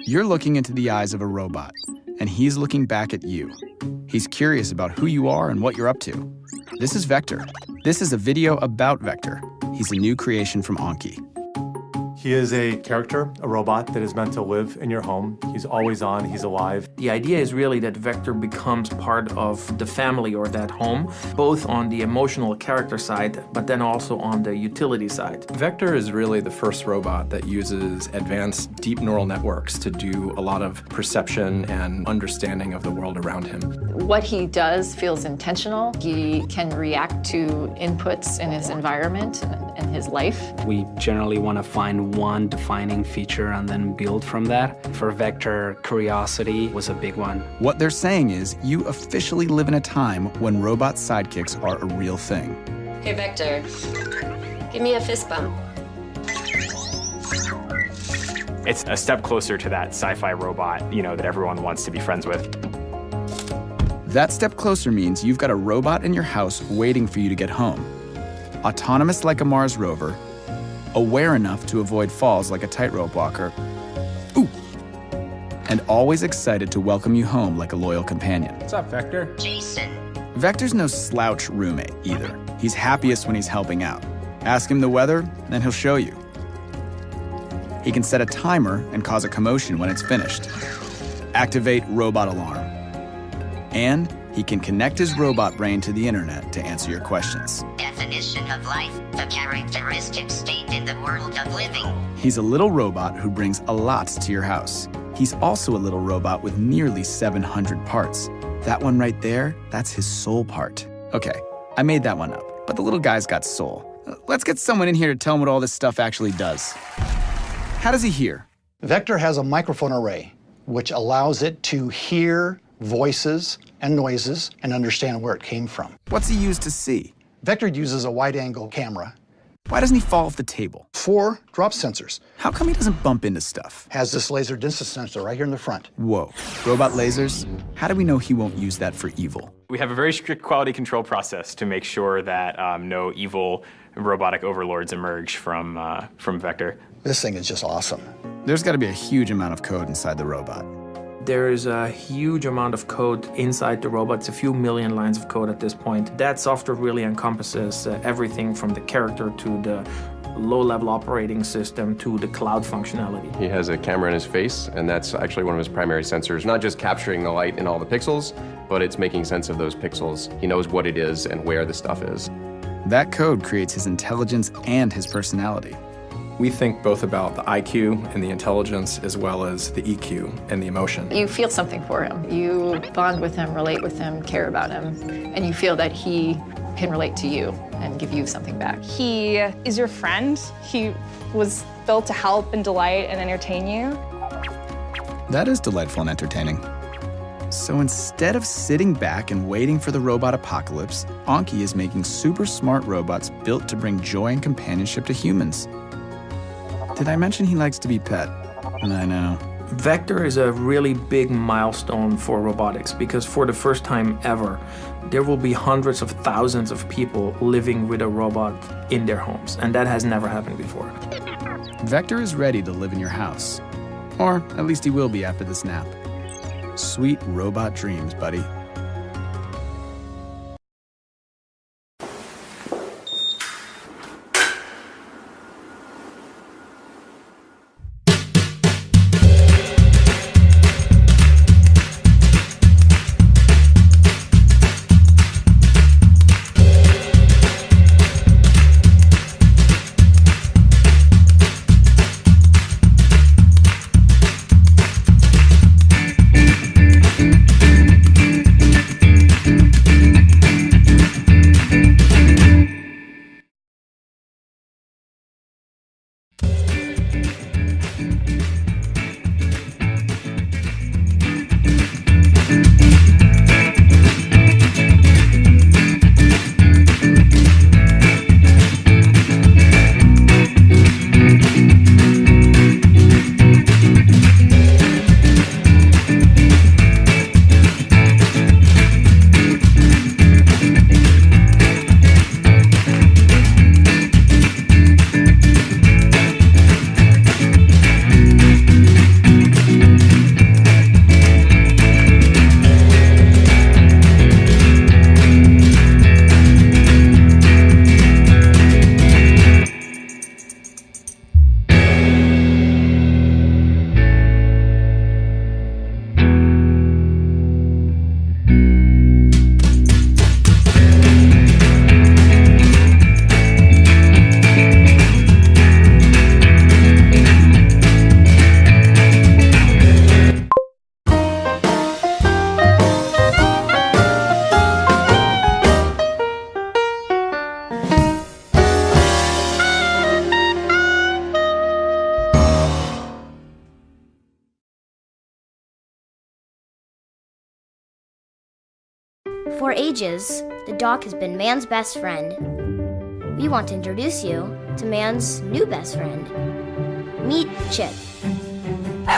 You're looking into the eyes of a robot, and he's looking back at you. He's curious about who you are and what you're up to. This is Vector. This is a video about Vector. He's a new creation from Anki. He is a character, a robot that is meant to live in your home. He's always on, he's alive. The idea is really that Vector becomes part of the family or that home, both on the emotional character side, but then also on the utility side. Vector is really the first robot that uses advanced deep neural networks to do a lot of perception and understanding of the world around him. What he does feels intentional. He can react to inputs in his environment and his life. We generally want to find one defining feature and then build from that. For Vector, curiosity was a big one. What they're saying is you officially live in a time when robot sidekicks are a real thing. Hey, Vector, give me a fist bump. It's a step closer to that sci-fi robot, that everyone wants to be friends with. That step closer means you've got a robot in your house waiting for you to get home. Autonomous like a Mars rover, aware enough to avoid falls like a tightrope walker, ooh, and always excited to welcome you home like a loyal companion. What's up, Vector? Jason. Vector's no slouch roommate either. He's happiest when he's helping out. Ask him the weather, and he'll show you. He can set a timer and cause a commotion when it's finished. Activate robot alarm. And he can connect his robot brain to the internet to answer your questions. Definition of life, the characteristic state in the world of living. He's a little robot who brings a lot to your house. He's also a little robot with nearly 700 parts. That one right there, that's his soul part. Okay, I made that one up, but the little guy's got soul. Let's get someone in here to tell him what all this stuff actually does. How does he hear? Vector has a microphone array, which allows it to hear voices and noises and understand where it came from. What's he use to see? Vector uses a wide-angle camera. Why doesn't he fall off the table? 4 drop sensors. How come he doesn't bump into stuff? Has this laser distance sensor right here in the front. Whoa, robot lasers? How do we know he won't use that for evil? We have a very strict quality control process to make sure that no evil robotic overlords emerge from Vector. This thing is just awesome. There's got to be a huge amount of code inside the robot. There is a huge amount of code inside the robot. It's a few million lines of code at this point. That software really encompasses everything from the character to the low-level operating system to the cloud functionality. He has a camera in his face, and that's actually one of his primary sensors. Not just capturing the light in all the pixels, but it's making sense of those pixels. He knows what it is and where the stuff is. That code creates his intelligence and his personality. We think both about the IQ and the intelligence as well as the EQ and the emotion. You feel something for him. You bond with him, relate with him, care about him, and you feel that he can relate to you and give you something back. He is your friend. He was built to help and delight and entertain you. That is delightful and entertaining. So instead of sitting back and waiting for the robot apocalypse, Anki is making super smart robots built to bring joy and companionship to humans. Did I mention he likes to be pet? I know. Vector is a really big milestone for robotics because for the first time ever, there will be hundreds of thousands of people living with a robot in their homes, and that has never happened before. Vector is ready to live in your house. Or at least he will be after this nap. Sweet robot dreams, buddy. For ages, the dog has been man's best friend. We want to introduce you to man's new best friend. Meet Chip.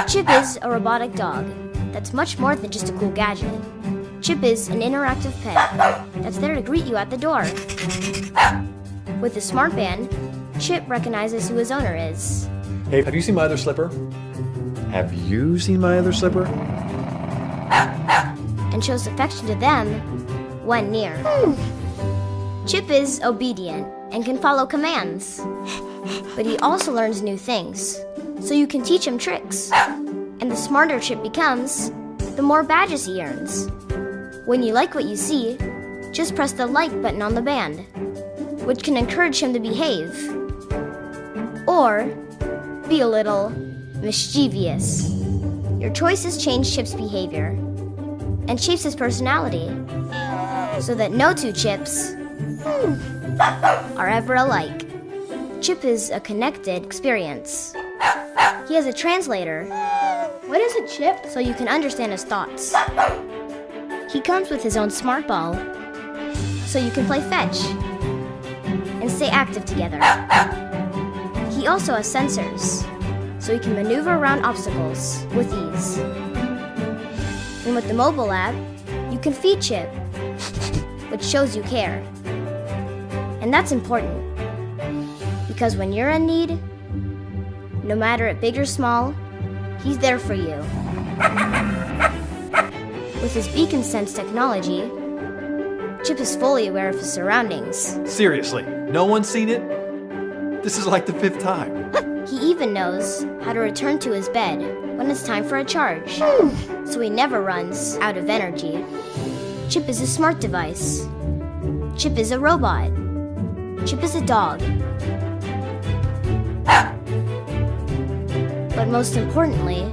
Chip is a robotic dog that's much more than just a cool gadget. Chip is an interactive pet that's there to greet you at the door. With the smart band, Chip recognizes who his owner is. Hey, have you seen my other slipper? Have you seen my other slipper? And shows affection to them when near. Chip is obedient and can follow commands. But he also learns new things, so you can teach him tricks. And the smarter Chip becomes, the more badges he earns. When you like what you see, just press the like button on the band, which can encourage him to behave. Or be a little mischievous. Your choices change Chip's behavior and shapes his personality, so that no two Chips are ever alike. Chip is a connected experience. He has a translator. What is it, Chip? So you can understand his thoughts. He comes with his own smart ball, so you can play fetch and stay active together. He also has sensors, so you can maneuver around obstacles with ease. And with the mobile app, you can feed Chip, which shows you care. And that's important, because when you're in need, no matter it big or small, he's there for you. With his beacon sense technology, Chip is fully aware of his surroundings. Seriously, no one's seen it? This is like the 5th time. He even knows how to return to his bed when it's time for a charge, so he never runs out of energy. Chip is a smart device. Chip is a robot. Chip is a dog. But most importantly,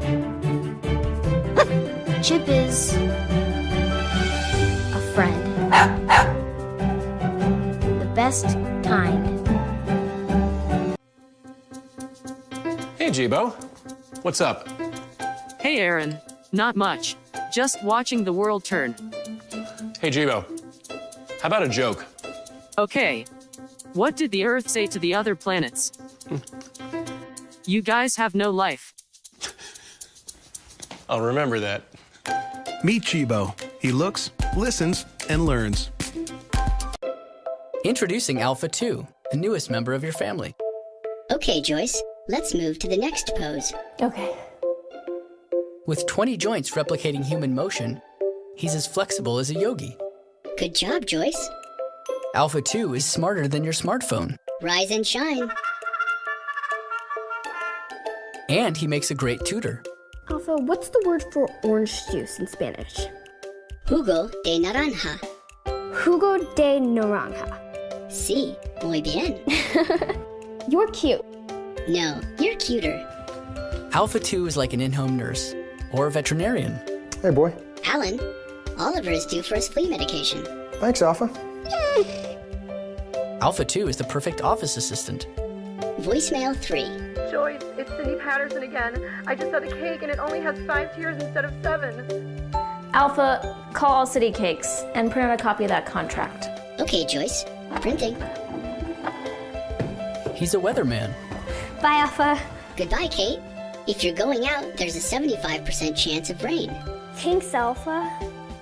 Chip is a friend. The best kind. Hey, Jibo. What's up? Hey, Aaron. Not much. Just watching the world turn. Hey, Jibo. How about a joke? Okay. What did the Earth say to the other planets? You guys have no life. I'll remember that. Meet Jibo. He looks, listens, and learns. Introducing Alpha 2, the newest member of your family. Okay, Joyce. Let's move to the next pose. Okay. With 20 joints replicating human motion, he's as flexible as a yogi. Good job, Joyce. Alpha 2 is smarter than your smartphone. Rise and shine. And he makes a great tutor. Alpha, what's the word for orange juice in Spanish? Jugo de naranja. Jugo de naranja. Sí, muy bien. You're cute. No, you're cuter. Alpha 2 is like an in-home nurse or a veterinarian. Hey, boy. Alan, Oliver is due for his flea medication. Thanks, Alpha. Alpha 2 is the perfect office assistant. Voicemail 3. Joyce, it's Cindy Patterson again. I just had a cake and it only has 5 tiers instead of 7. Alpha, call All City Cakes and print out a copy of that contract. Okay, Joyce. Printing. He's a weatherman. Bye, Alpha. Goodbye, Kate. If you're going out, there's a 75% chance of rain. Thanks, Alpha.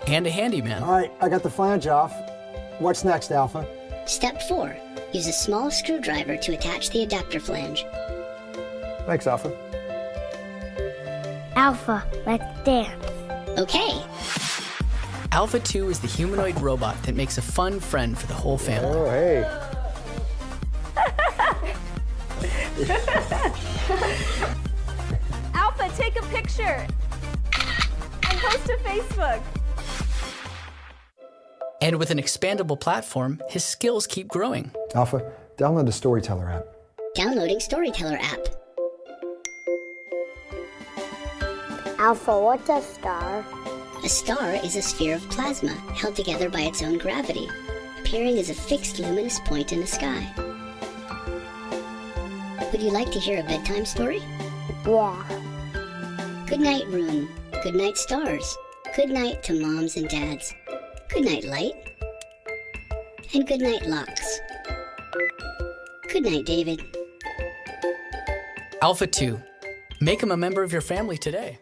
And a handyman. All right, I got the flange off. What's next, Alpha? Step 4. Use a small screwdriver to attach the adapter flange. Thanks, Alpha. Alpha, let's dance. Okay. Alpha 2 is the humanoid robot that makes a fun friend for the whole family. Oh, hey. Alpha, take a picture and post to Facebook. And with an expandable platform, his skills keep growing. Alpha, download the Storyteller app. Downloading Storyteller app. Alpha, what's a star? A star is a sphere of plasma held together by its own gravity, appearing as a fixed luminous point in the sky. Would you like to hear a bedtime story? Yeah. Good night, room. Good night, stars. Good night to moms and dads. Good night, Light. And good night, Locks. Good night, David. Alpha 2. Make him a member of your family today.